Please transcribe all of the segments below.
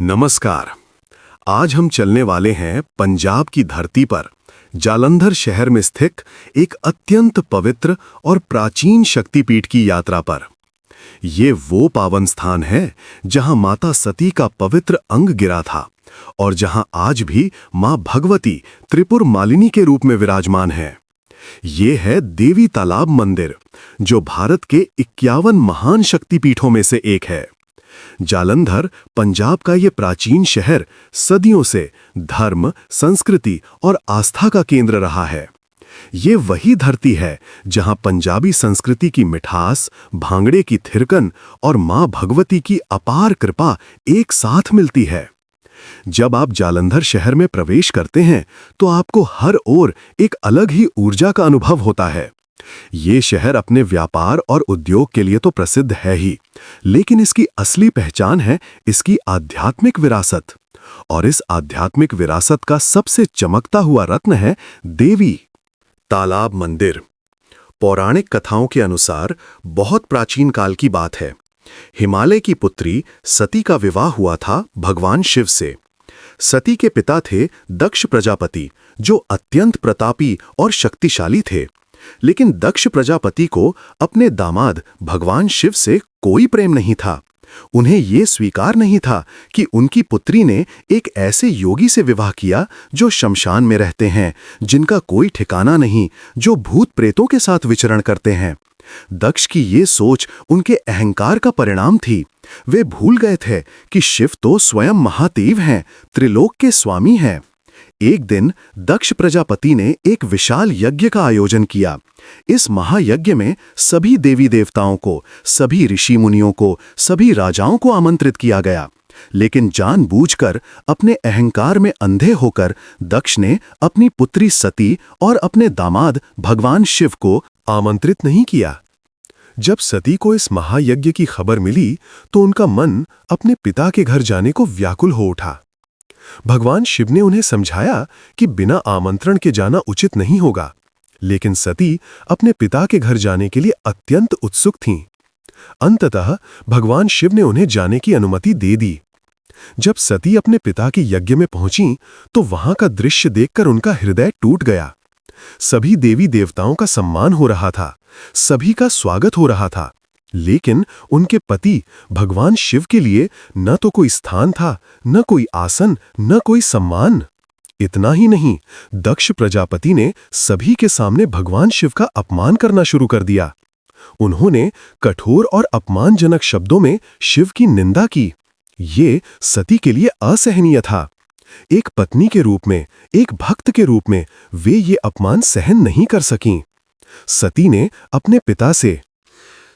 नमस्कार। आज हम चलने वाले हैं पंजाब की धरती पर जालंधर शहर में स्थित एक अत्यंत पवित्र और प्राचीन शक्तिपीठ की यात्रा पर। ये वो पावन स्थान है जहां माता सती का पवित्र अंग गिरा था और जहां आज भी मां भगवती त्रिपुर मालिनी के रूप में विराजमान है। ये है देवी तालाब मंदिर, जो भारत के 51 महान शक्तिपीठों में से एक है। जालंधर पंजाब का ये प्राचीन शहर सदियों से धर्म, संस्कृति और आस्था का केंद्र रहा है। ये वही धरती है जहां पंजाबी संस्कृति की मिठास, भांगड़े की थिरकन और मां भगवती की अपार कृपा एक साथ मिलती है। जब आप जालंधर शहर में प्रवेश करते हैं तो आपको हर ओर एक अलग ही ऊर्जा का अनुभव होता है। ये शहर अपने व्यापार और उद्योग के लिए तो प्रसिद्ध है ही, लेकिन इसकी असली पहचान है इसकी आध्यात्मिक विरासत। और इस आध्यात्मिक विरासत का सबसे चमकता हुआ रत्न है देवी तालाब मंदिर। पौराणिक कथाओं के अनुसार बहुत प्राचीन काल की बात है। हिमालय की पुत्री सती का विवाह हुआ था भगवान शिव से। सती के पिता थे दक्ष प्रजापति, जो अत्यंत प्रतापी और शक्तिशाली थे। लेकिन दक्ष प्रजापति को अपने दामाद भगवान शिव से कोई प्रेम नहीं था। उन्हें यह स्वीकार नहीं था कि उनकी पुत्री ने एक ऐसे योगी से विवाह किया जो शमशान में रहते हैं, जिनका कोई ठिकाना नहीं, जो भूत प्रेतों के साथ विचरण करते हैं। दक्ष की ये सोच उनके अहंकार का परिणाम थी। वे भूल गए थे कि शिव तो स्वयं महादेव हैं, त्रिलोक के स्वामी हैं। एक दिन दक्ष प्रजापति ने एक विशाल यज्ञ का आयोजन किया। इस महायज्ञ में सभी देवी देवताओं को, सभी ऋषि मुनियों को, सभी राजाओं को आमंत्रित किया गया। लेकिन जानबूझकर अपने अहंकार में अंधे होकर दक्ष ने अपनी पुत्री सती और अपने दामाद भगवान शिव को आमंत्रित नहीं किया। जब सती को इस महायज्ञ की खबर मिली तो उनका मन अपने पिता के घर जाने को व्याकुल हो उठा। भगवान शिव ने उन्हें समझाया कि बिना आमंत्रण के जाना उचित नहीं होगा, लेकिन सती अपने पिता के घर जाने के लिए अत्यंत उत्सुक थीं। अंततः भगवान शिव ने उन्हें जाने की अनुमति दे दी। जब सती अपने पिता के यज्ञ में पहुंची तो वहां का दृश्य देखकर उनका हृदय टूट गया। सभी देवी देवताओं का सम्मान हो रहा था, सभी का स्वागत हो रहा था, लेकिन उनके पति भगवान शिव के लिए न तो कोई स्थान था, न कोई आसन, न कोई सम्मान। इतना ही नहीं, दक्ष प्रजापति ने सभी के सामने भगवान शिव का अपमान करना शुरू कर दिया। उन्होंने कठोर और अपमानजनक शब्दों में शिव की निंदा की। ये सती के लिए असहनीय था। एक पत्नी के रूप में, एक भक्त के रूप में वे ये अपमान सहन नहीं कर सकीं। सती ने अपने पिता से,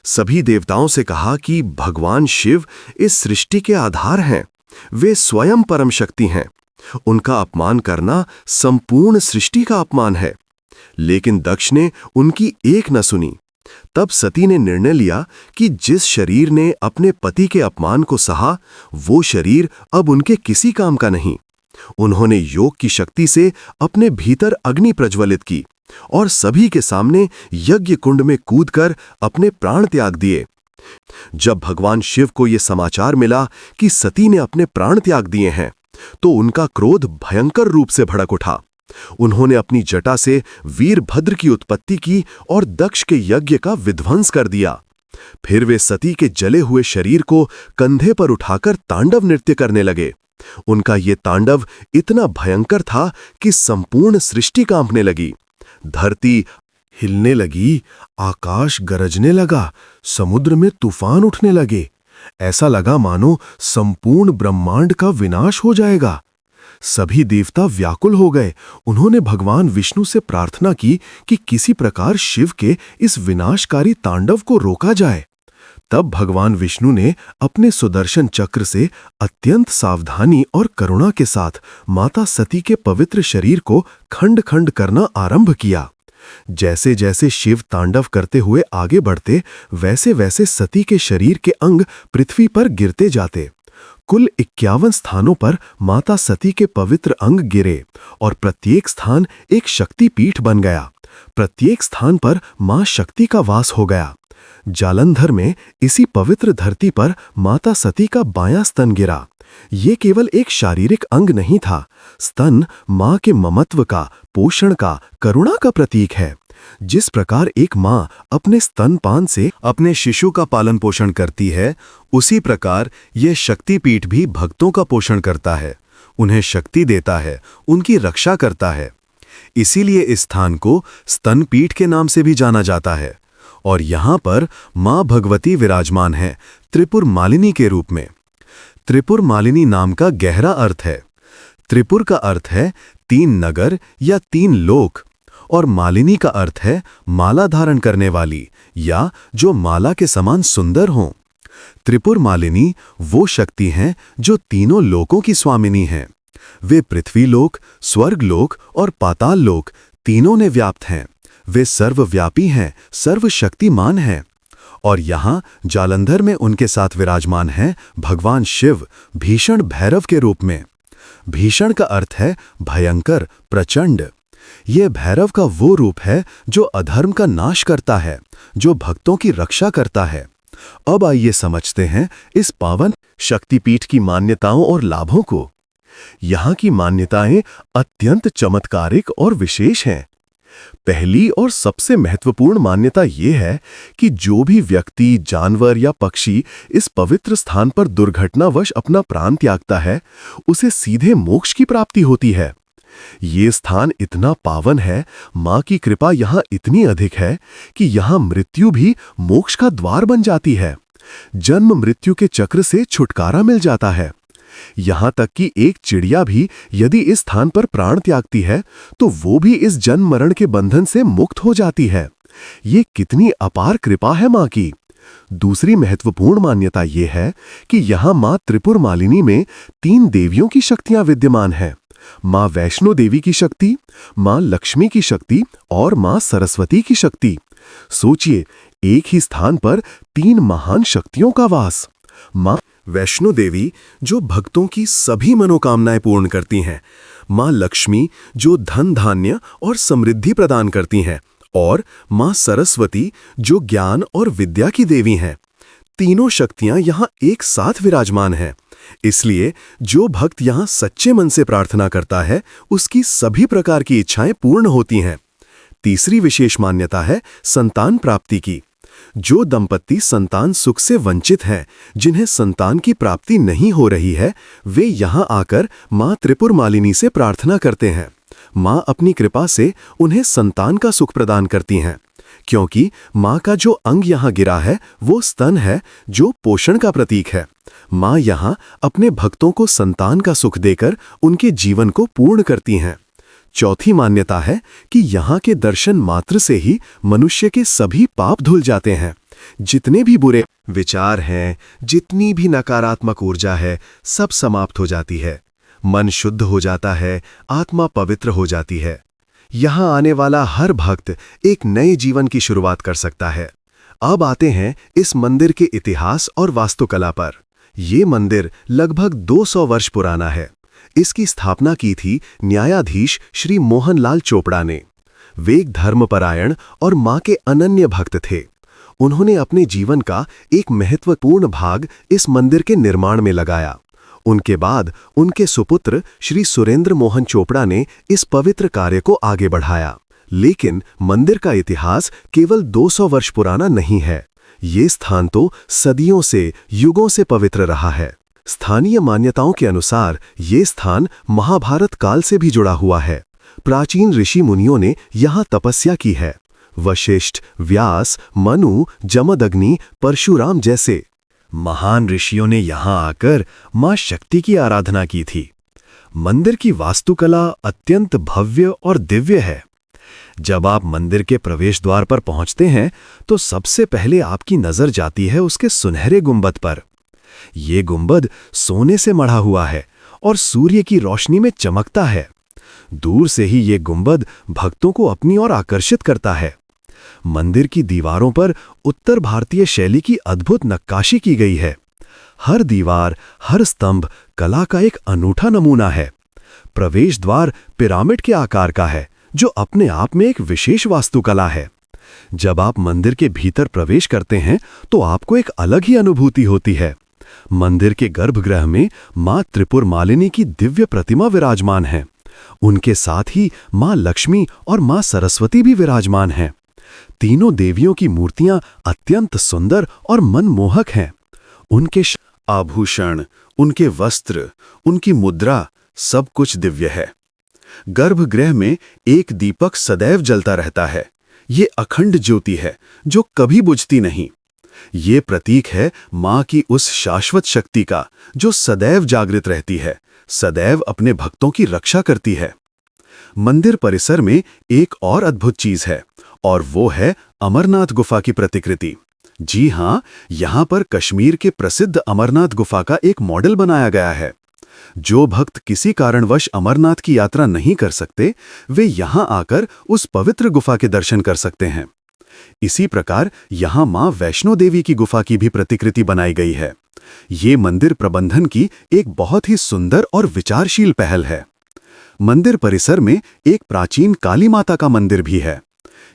सभी देवताओं से कहा कि भगवान शिव इस सृष्टि के आधार हैं, वे स्वयं परम शक्ति हैं। उनका अपमान करना संपूर्ण सृष्टि का अपमान है। लेकिन दक्ष ने उनकी एक न सुनी। तब सती ने निर्णय लिया कि जिस शरीर ने अपने पति के अपमान को सहा, वो शरीर अब उनके किसी काम का नहीं। उन्होंने योग की शक्ति से अपने भीतर अग्नि प्रज्वलित की और सभी के सामने यज्ञ कुंड में कूदकर अपने प्राण त्याग दिए। जब भगवान शिव को यह समाचार मिला कि सती ने अपने प्राण त्याग दिए हैं, तो उनका क्रोध भयंकर रूप से भड़क उठा। उन्होंने अपनी जटा से वीरभद्र की उत्पत्ति की और दक्ष के यज्ञ का विध्वंस कर दिया। फिर वे सती के जले हुए शरीर को कंधे पर उठाकर तांडव नृत्य करने लगे। उनका ये तांडव इतना भयंकर था कि संपूर्ण सृष्टि कांपने लगी। धरती हिलने लगी, आकाश गरजने लगा, समुद्र में तूफान उठने लगे। ऐसा लगा मानो संपूर्ण ब्रह्मांड का विनाश हो जाएगा। सभी देवता व्याकुल हो गए। उन्होंने भगवान विष्णु से प्रार्थना की कि किसी प्रकार शिव के इस विनाशकारी तांडव को रोका जाए। तब भगवान विष्णु ने अपने सुदर्शन चक्र से अत्यंत सावधानी और करुणा के साथ माता सती के पवित्र शरीर को खंड खंड करना आरंभ किया। जैसे जैसे शिव तांडव करते हुए आगे बढ़ते, वैसे वैसे सती के शरीर के अंग पृथ्वी पर गिरते जाते। कुल 51 स्थानों पर माता सती के पवित्र अंग गिरे और प्रत्येक स्थान एक शक्तिपीठ बन गया। प्रत्येक स्थान पर मां शक्ति का वास हो गया। जालंधर में इसी पवित्र धरती पर माता सती का बायां स्तन गिरा। ये केवल एक शारीरिक अंग नहीं था, स्तन मां के ममत्व का, पोषण का, करुणा का प्रतीक है। जिस प्रकार एक मां अपने स्तनपान से अपने शिशु का पालन पोषण करती है, उसी प्रकार यह शक्तिपीठ भी भक्तों का पोषण करता है, उन्हें शक्ति देता है, उनकी रक्षा करता है। इसीलिए इस स्थान को स्तनपीठ के नाम से भी जाना जाता है। और यहाँ पर मां भगवती विराजमान है, त्रिपुर मालिनी के रूप में। त्रिपुर मालिनी नाम का गहरा अर्थ है। त्रिपुर का अर्थ है 3 नगर या 3 लोक, और मालिनी का अर्थ है माला धारण करने वाली या जो माला के समान सुंदर हों। त्रिपुर मालिनी वो शक्ति हैं जो तीनों लोकों की स्वामिनी हैं। वे पृथ्वी लोक, स्वर्ग लोक और पाताल लोक तीनों ने व्याप्त हैं। वे सर्वव्यापी हैं, सर्वशक्तिमान हैं। और यहाँ जालंधर में उनके साथ विराजमान हैं भगवान शिव, भीषण भैरव के रूप में। भीषण का अर्थ है भयंकर, प्रचंड। यह भैरव का वो रूप है जो अधर्म का नाश करता है, जो भक्तों की रक्षा करता है। अब आइए समझते हैं इस पावन शक्तिपीठ की मान्यताओं और लाभों को। यहाँ की मान्यताएं अत्यंत चमत्कारिक और विशेष हैं। पहली और सबसे महत्वपूर्ण मान्यता यह है कि जो भी व्यक्ति, जानवर या पक्षी इस पवित्र स्थान पर दुर्घटनावश अपना प्राण त्यागता है, उसे सीधे मोक्ष की प्राप्ति होती है। ये स्थान इतना पावन है, मां की कृपा यहाँ इतनी अधिक है कि यहाँ मृत्यु भी मोक्ष का द्वार बन जाती है। जन्म मृत्यु के चक्र से छुटकारा मिल जाता है। यहाँ तक कि एक चिड़िया भी यदि इस स्थान पर प्राण त्यागती है तो वो भी इस जन्म मरण के बंधन से मुक्त हो जाती है। ये कितनी अपार कृपा है मां की। दूसरी महत्वपूर्ण मान्यता ये है कि यहाँ मां त्रिपुर मालिनी में 3 देवियों की शक्तियां विद्यमान हैं। मां वैष्णो देवी की शक्ति, मां लक्ष्मी की शक्ति और मां सरस्वती की शक्ति। सोचिए, एक ही स्थान पर 3 महान शक्तियों का वास। मां वैष्णो देवी जो भक्तों की सभी मनोकामनाएं पूर्ण करती हैं, मां लक्ष्मी जो धन धान्य और समृद्धि प्रदान करती हैं, और मां सरस्वती जो ज्ञान और विद्या की देवी हैं। तीनों शक्तियां यहां एक साथ विराजमान हैं। इसलिए जो भक्त यहां सच्चे मन से प्रार्थना करता है, उसकी सभी प्रकार की इच्छाएं पूर्ण होती हैं। तीसरी विशेष मान्यता है संतान प्राप्ति की। जो दंपत्ति संतान सुख से वंचित हैं, जिन्हें संतान की प्राप्ति नहीं हो रही है, वे यहां आकर मां त्रिपुर मालिनी से प्रार्थना करते हैं। मां अपनी कृपा से उन्हें संतान का सुख प्रदान करती हैं, क्योंकि मां का जो अंग यहां गिरा है वो स्तन है, जो पोषण का प्रतीक है। मां यहां अपने भक्तों को संतान का सुख देकर उनके जीवन को पूर्ण करती हैं। चौथी मान्यता है कि यहाँ के दर्शन मात्र से ही मनुष्य के सभी पाप धुल जाते हैं। जितने भी बुरे विचार हैं, जितनी भी नकारात्मक ऊर्जा है, सब समाप्त हो जाती है। मन शुद्ध हो जाता है, आत्मा पवित्र हो जाती है। यहाँ आने वाला हर भक्त एक नए जीवन की शुरुआत कर सकता है। अब आते हैं इस मंदिर के इतिहास और वास्तुकला पर। ये मंदिर लगभग 200 वर्ष पुराना है। इसकी स्थापना की थी न्यायाधीश श्री मोहनलाल चोपड़ा ने। वे एक धर्मपरायण और मां के अनन्य भक्त थे। उन्होंने अपने जीवन का एक महत्वपूर्ण भाग इस मंदिर के निर्माण में लगाया। उनके बाद उनके सुपुत्र श्री सुरेंद्र मोहन चोपड़ा ने इस पवित्र कार्य को आगे बढ़ाया। लेकिन मंदिर का इतिहास केवल 200 वर्ष पुराना नहीं है। ये स्थान तो सदियों से, युगों से पवित्र रहा है। स्थानीय मान्यताओं के अनुसार ये स्थान महाभारत काल से भी जुड़ा हुआ है। प्राचीन ऋषि मुनियों ने यहाँ तपस्या की है। वशिष्ठ, व्यास, मनु, जमदग्नि, परशुराम जैसे महान ऋषियों ने यहाँ आकर मां शक्ति की आराधना की थी। मंदिर की वास्तुकला अत्यंत भव्य और दिव्य है। जब आप मंदिर के प्रवेश द्वार पर पहुंचते हैं तो सबसे पहले आपकी नजर जाती है उसके सुनहरे गुंबद पर। ये गुंबद सोने से मढ़ा हुआ है और सूर्य की रोशनी में चमकता है। दूर से ही ये गुंबद भक्तों को अपनी ओर आकर्षित करता है। मंदिर की दीवारों पर उत्तर भारतीय शैली की अद्भुत नक्काशी की गई है। हर दीवार, हर स्तंभ कला का एक अनूठा नमूना है। प्रवेश द्वार पिरामिड के आकार का है, जो अपने आप में एक विशेष वास्तुकला है। जब आप मंदिर के भीतर प्रवेश करते हैं तो आपको एक अलग ही अनुभूति होती है। मंदिर के गर्भगृह में मां त्रिपुर मालिनी की दिव्य प्रतिमा विराजमान है। उनके साथ ही मां लक्ष्मी और मां सरस्वती भी विराजमान हैं। तीनों देवियों की मूर्तियां अत्यंत सुंदर और मनमोहक हैं। उनके आभूषण, उनके वस्त्र, उनकी मुद्रा, सब कुछ दिव्य है। गर्भगृह में एक दीपक सदैव जलता रहता है। ये अखंड ज्योति है जो कभी बुझती नहीं। ये प्रतीक है मां की उस शाश्वत शक्ति का जो सदैव जागृत रहती है, सदैव अपने भक्तों की रक्षा करती है। मंदिर परिसर में एक और अद्भुत चीज है और वो है अमरनाथ गुफा की प्रतिकृति। जी हां, यहां पर कश्मीर के प्रसिद्ध अमरनाथ गुफा का एक मॉडल बनाया गया है। जो भक्त किसी कारणवश अमरनाथ की यात्रा नहीं कर सकते, वे यहां आकर उस पवित्र गुफा के दर्शन कर सकते हैं। इसी प्रकार यहां मां वैष्णो देवी की गुफा की भी प्रतिकृति बनाई गई है। ये मंदिर प्रबंधन की एक बहुत ही सुंदर और विचारशील पहल है। मंदिर परिसर में एक प्राचीन काली माता का मंदिर भी है।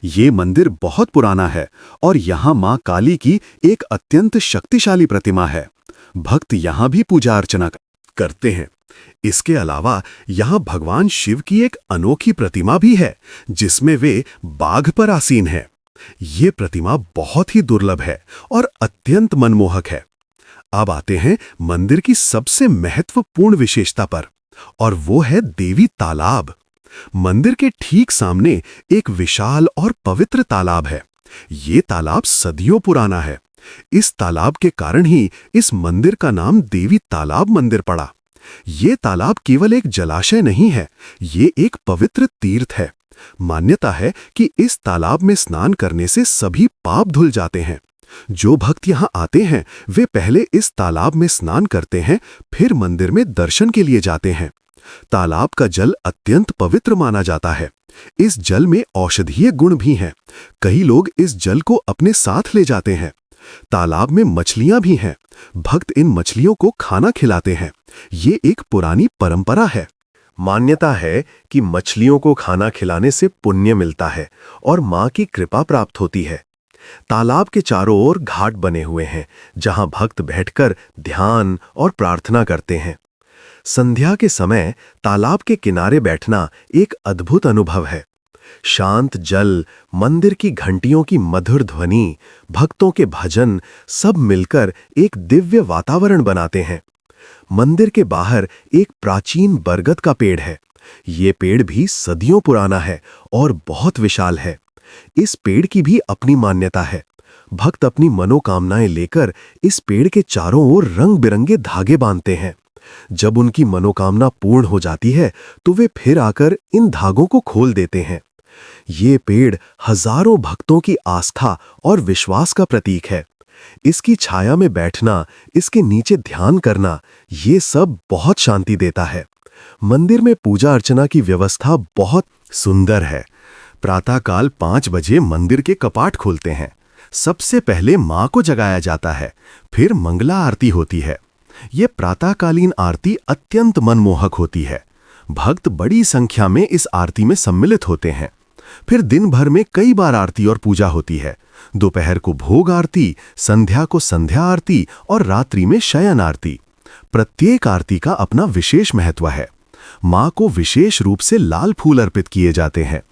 ये मंदिर बहुत पुराना है और यहाँ मां काली की एक अत्यंत शक्तिशाली प्रतिमा है। भक्त यहाँ भी पूजा अर्चना करते हैं। इसके अलावा यहाँ भगवान शिव की एक अनोखी प्रतिमा भी है जिसमें वे बाघ पर आसीन हैं। ये प्रतिमा बहुत ही दुर्लभ है और अत्यंत मनमोहक है। अब आते हैं मंदिर की सबसे महत्वपूर्ण विशेषता पर, और वो है देवी तालाब। मंदिर के ठीक सामने एक विशाल और पवित्र तालाब है। ये तालाब सदियों पुराना है। इस तालाब के कारण ही इस मंदिर का नाम देवी तालाब मंदिर पड़ा। ये तालाब केवल एक जलाशय नहीं है, ये एक पवित्र तीर्थ है। मान्यता है कि इस तालाब में स्नान करने से सभी पाप धुल जाते हैं। जो भक्त यहाँ आते हैं वे पहले इस तालाब में स्नान करते हैं, फिर मंदिर में दर्शन के लिए जाते हैं। तालाब का जल अत्यंत पवित्र माना जाता है। इस जल में औषधीय गुण भी हैं। कई लोग इस जल को अपने साथ ले जाते हैं। तालाब में मछलियां भी हैं। भक्त इन मछलियों को खाना खिलाते हैं। ये एक पुरानी परंपरा है। मान्यता है कि मछलियों को खाना खिलाने से पुण्य मिलता है और मां की कृपा प्राप्त होती है। तालाब के चारों ओर घाट बने हुए हैं जहां भक्त बैठकर ध्यान और प्रार्थना करते हैं। संध्या के समय तालाब के किनारे बैठना एक अद्भुत अनुभव है। शांत जल, मंदिर की घंटियों की मधुर ध्वनि, भक्तों के भजन, सब मिलकर एक दिव्य वातावरण बनाते हैं। मंदिर के बाहर एक प्राचीन बरगद का पेड़ है। ये पेड़ भी सदियों पुराना है और बहुत विशाल है। इस पेड़ की भी अपनी मान्यता है। भक्त अपनी मनोकामनाएं लेकर इस पेड़ के चारों ओर रंग बिरंगे धागे बांधते हैं। जब उनकी मनोकामना पूर्ण हो जाती है तो वे फिर आकर इन धागों को खोल देते हैं। ये पेड़ हजारों भक्तों की आस्था और विश्वास का प्रतीक है। इसकी छाया में बैठना, इसके नीचे ध्यान करना, ये सब बहुत शांति देता है। मंदिर में पूजा अर्चना की व्यवस्था बहुत सुंदर है। प्रातःकाल 5 बजे मंदिर के कपाट खुलते हैं। सबसे पहले मां को जगाया जाता है, फिर मंगला आरती होती है। ये प्रातःकालीन आरती अत्यंत मनमोहक होती है। भक्त बड़ी संख्या में इस आरती में सम्मिलित होते हैं। फिर दिन भर में कई बार आरती और पूजा होती है। दोपहर को भोग आरती, संध्या को संध्या आरती और रात्रि में शयन आरती। प्रत्येक आरती का अपना विशेष महत्व है। मां को विशेष रूप से लाल फूल अर्पित किए जाते हैं।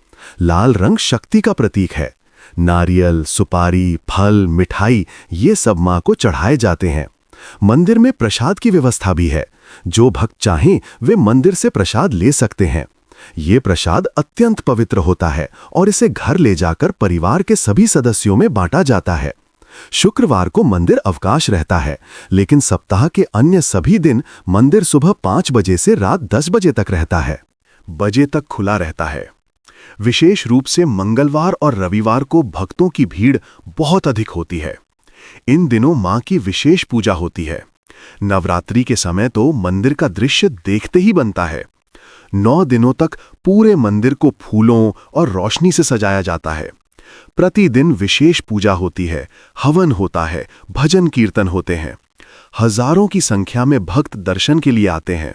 लाल रंग शक्ति का प्रतीक है। नारियल, सुपारी, फल, मिठाई ये सब मां को चढ़ाए जाते हैं। मंदिर में प्रसाद की व्यवस्था भी है। जो भक्त चाहें वे मंदिर से प्रसाद ले सकते हैं। ये प्रसाद अत्यंत पवित्र होता है और इसे घर ले जाकर परिवार के सभी सदस्यों में बांटा जाता है। शुक्रवार को मंदिर अवकाश रहता है, लेकिन सप्ताह के अन्य सभी दिन मंदिर सुबह 5 बजे से रात 10 बजे तक रहता है। बजे तक खुला रहता है। विशेष रूप से मंगलवार और रविवार को भक्तों की भीड़ बहुत अधिक होती है। इन दिनों मां की विशेष पूजा होती है। नवरात्रि के समय तो मंदिर का दृश्य देखते ही बनता है। 9 दिनों तक पूरे मंदिर को फूलों और रोशनी से सजाया जाता है। प्रतिदिन विशेष पूजा होती है, हवन होता है, भजन कीर्तन होते हैं। हजारों की संख्या में भक्त दर्शन के लिए आते हैं।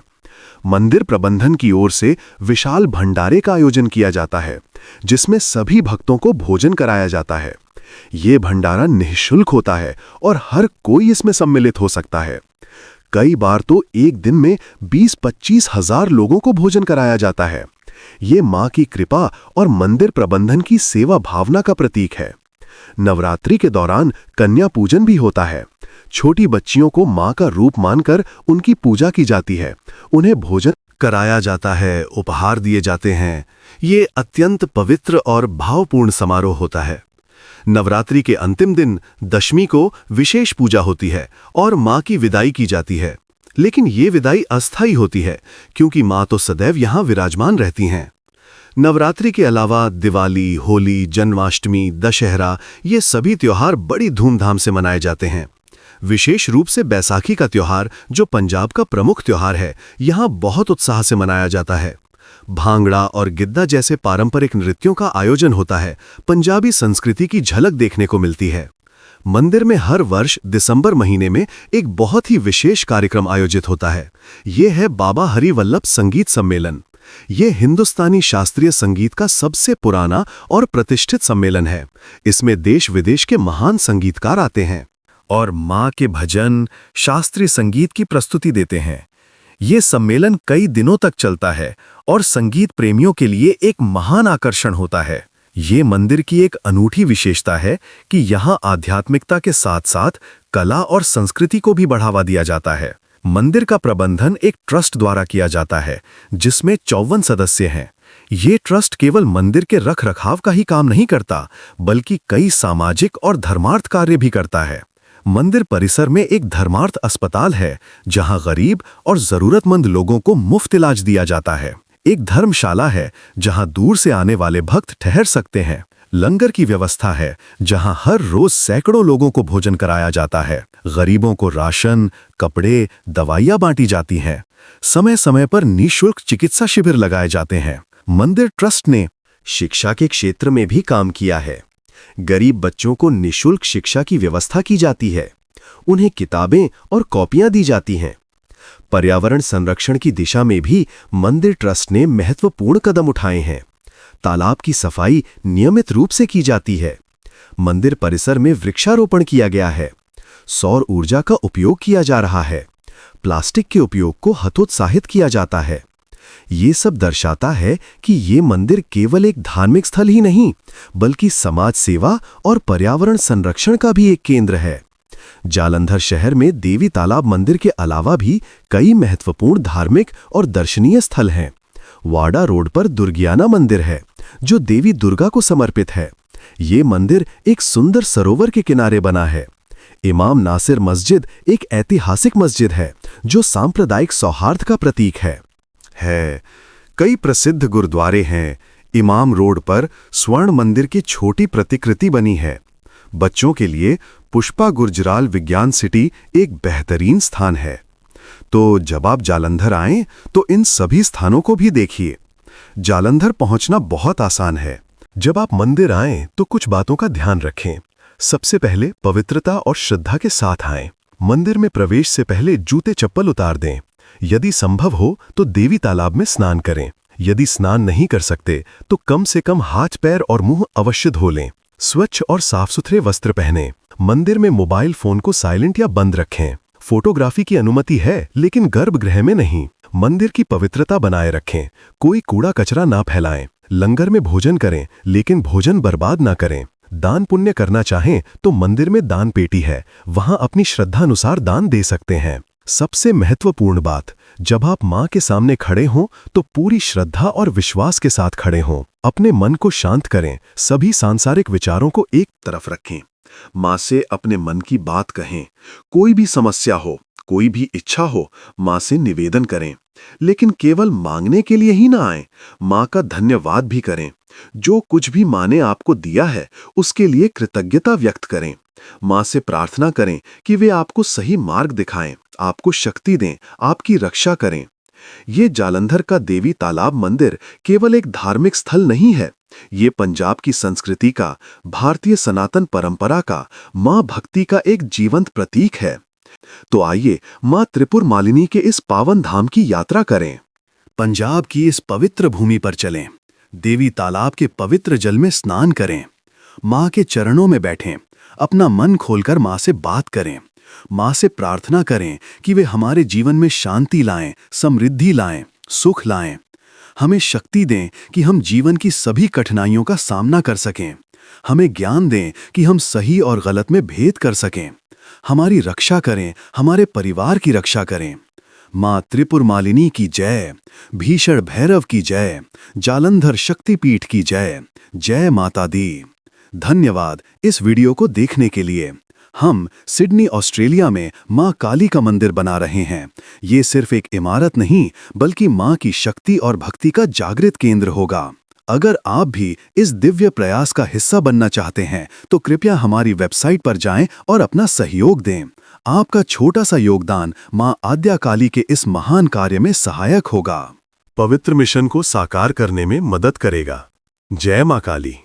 मंदिर प्रबंधन की ओर से विशाल भंडारे का आयोजन किया जाता है, जिसमें सभी भक्तों को भोजन कराया जाता है। ये भंडारा निःशुल्क होता है और हर कोई इसमें सम्मिलित हो सकता है। कई बार तो एक दिन में 20-25 हजार लोगों को भोजन कराया जाता है। ये मां की कृपा और मंदिर प्रबंधन की सेवा भावना का प्रतीक है। नवरात्रि के दौरान कन्या पूजन भी होता है। छोटी बच्चियों को मां का रूप मानकर उनकी पूजा की जाती है, उन्हें भोजन कराया जाता है, उपहार दिए जाते हैं। ये अत्यंत पवित्र और भावपूर्ण समारोह होता है। नवरात्रि के अंतिम दिन दशमी को विशेष पूजा होती है और मां की विदाई की जाती है। लेकिन ये विदाई अस्थायी होती है, क्योंकि मां तो सदैव यहां विराजमान रहती हैं। नवरात्रि के अलावा दिवाली, होली, जन्माष्टमी, दशहरा ये सभी त्योहार बड़ी धूमधाम से मनाए जाते हैं। विशेष रूप से बैसाखी का त्योहार, जो पंजाब का प्रमुख त्योहार है, यहाँ बहुत उत्साह से मनाया जाता है। भांगड़ा और गिद्दा जैसे पारंपरिक नृत्यों का आयोजन होता है। पंजाबी संस्कृति की झलक देखने को मिलती है। मंदिर में हर वर्ष दिसंबर महीने में एक बहुत ही विशेष कार्यक्रम आयोजित होता है। ये है बाबा हरिवल्लभ संगीत सम्मेलन। ये हिंदुस्तानी शास्त्रीय संगीत का सबसे पुराना और प्रतिष्ठित सम्मेलन है। इसमें देश विदेश के महान संगीतकार आते हैं और मां के भजन, शास्त्रीय संगीत की प्रस्तुति देते हैं। ये सम्मेलन कई दिनों तक चलता है और संगीत प्रेमियों के लिए एक महान आकर्षण होता है। ये मंदिर की एक अनूठी विशेषता है कि यहाँ आध्यात्मिकता के साथ साथ कला और संस्कृति को भी बढ़ावा दिया जाता है। मंदिर का प्रबंधन एक ट्रस्ट द्वारा किया जाता है, जिसमें 54 सदस्य हैं। ये ट्रस्ट केवल मंदिर के रखरखाव का ही काम नहीं करता, बल्कि कई सामाजिक और धर्मार्थ कार्य भी करता है। मंदिर परिसर में एक धर्मार्थ अस्पताल है, जहां गरीब और जरूरतमंद लोगों को मुफ्त इलाज दिया जाता है। एक धर्मशाला है, जहां दूर से आने वाले भक्त ठहर सकते हैं। लंगर की व्यवस्था है, जहां हर रोज सैकड़ों लोगों को भोजन कराया जाता है। गरीबों को राशन, कपड़े, दवाइयां बांटी जाती हैं। समय समय पर निःशुल्क चिकित्सा शिविर लगाए जाते हैं। मंदिर ट्रस्ट ने शिक्षा के क्षेत्र में भी काम किया है। गरीब बच्चों को निःशुल्क शिक्षा की व्यवस्था की जाती है। उन्हें किताबें और कॉपियां दी जाती हैं। पर्यावरण संरक्षण की दिशा में भी मंदिर ट्रस्ट ने महत्वपूर्ण कदम उठाए हैं। तालाब की सफाई नियमित रूप से की जाती है। मंदिर परिसर में वृक्षारोपण किया गया है। सौर ऊर्जा का उपयोग किया जा रहा है। प्लास्टिक के उपयोग को हतोत्साहित किया जाता है। ये सब दर्शाता है कि ये मंदिर केवल एक धार्मिक स्थल ही नहीं, बल्कि समाज सेवा और पर्यावरण संरक्षण का भी एक केंद्र है। जालंधर शहर में देवी तालाब मंदिर के अलावा भी कई महत्वपूर्ण धार्मिक और दर्शनीय स्थल हैं। वाडा रोड पर दुर्गियाना मंदिर है, जो देवी दुर्गा को समर्पित है। ये मंदिर एक सुंदर सरोवर के किनारे बना है। इमाम नासिर मस्जिद एक ऐतिहासिक मस्जिद है, जो सांप्रदायिक सौहार्द का प्रतीक है। कई प्रसिद्ध गुरुद्वारे हैं। इमाम रोड पर स्वर्ण मंदिर की छोटी प्रतिकृति बनी है। बच्चों के लिए पुष्पा गुर्जराल विज्ञान सिटी एक बेहतरीन स्थान है। तो जब आप जालंधर आएं तो इन सभी स्थानों को भी देखिए। जालंधर पहुंचना बहुत आसान है। जब आप मंदिर आएं तो कुछ बातों का ध्यान रखें। सबसे पहले पवित्रता और श्रद्धा के साथ आएं। मंदिर में प्रवेश से पहले जूते चप्पल उतार दें। यदि संभव हो तो देवी तालाब में स्नान करें। यदि स्नान नहीं कर सकते तो कम से कम हाथ, पैर और मुंह अवश्य धो लें। स्वच्छ और साफ सुथरे वस्त्र पहनें। मंदिर में मोबाइल फोन को साइलेंट या बंद रखें। फोटोग्राफी की अनुमति है, लेकिन गर्भगृह में नहीं। मंदिर की पवित्रता बनाए रखें। कोई कूड़ा कचरा ना फैलाएं। लंगर में भोजन करें, लेकिन भोजन बर्बाद ना करें। दान पुण्य करना चाहें तो मंदिर में दान पेटी है, वहां अपनी श्रद्धानुसार दान दे सकते हैं। सबसे महत्वपूर्ण बात, जब आप मां के सामने खड़े हों तो पूरी श्रद्धा और विश्वास के साथ खड़े हों। अपने मन को शांत करें। सभी सांसारिक विचारों को एक तरफ रखें। मां से अपने मन की बात कहें। कोई भी समस्या हो, कोई भी इच्छा हो, मां से निवेदन करें। लेकिन केवल मांगने के लिए ही ना आए, मां का धन्यवाद भी करें। जो कुछ भी मां ने आपको दिया है, उसके लिए कृतज्ञता व्यक्त करें। मां से प्रार्थना करें कि वे आपको सही मार्ग दिखाएं, आपको शक्ति दें, आपकी रक्षा करें। ये जालंधर का देवी तालाब मंदिर केवल एक धार्मिक स्थल नहीं है। ये पंजाब की संस्कृति का, भारतीय सनातन परंपरा का, मां भक्ति का एक जीवंत प्रतीक है। तो आइए मां त्रिपुर मालिनी के इस पावन धाम की यात्रा करें। पंजाब की इस पवित्र भूमि पर चलें। देवी तालाब के पवित्र जल में स्नान करें। मां के चरणों में बैठें। अपना मन खोलकर मां से बात करें। माँ से प्रार्थना करें कि वे हमारे जीवन में शांति लाएं, समृद्धि लाएं, सुख लाएं। हमें शक्ति दें कि हम जीवन की सभी कठिनाइयों का सामना कर सकें। हमें ज्ञान दें कि हम सही और गलत में भेद कर सकें। हमारी रक्षा करें, हमारे परिवार की रक्षा करें। माँ त्रिपुर मालिनी की जय, भीषण भैरव की जय, जालंधर शक्तिपीठ की जय। जय माता दी। धन्यवाद इस वीडियो को देखने के लिए। हम सिडनी ऑस्ट्रेलिया में माँ काली का मंदिर बना रहे हैं। ये सिर्फ एक इमारत नहीं बल्कि माँ की शक्ति और भक्ति का जागृत केंद्र होगा। अगर आप भी इस दिव्य प्रयास का हिस्सा बनना चाहते हैं तो कृपया हमारी वेबसाइट पर जाएं और अपना सहयोग दें। आपका छोटा सा योगदान माँ आद्या काली के इस महान कार्य में सहायक होगा, पवित्र मिशन को साकार करने में मदद करेगा। जय माँ काली।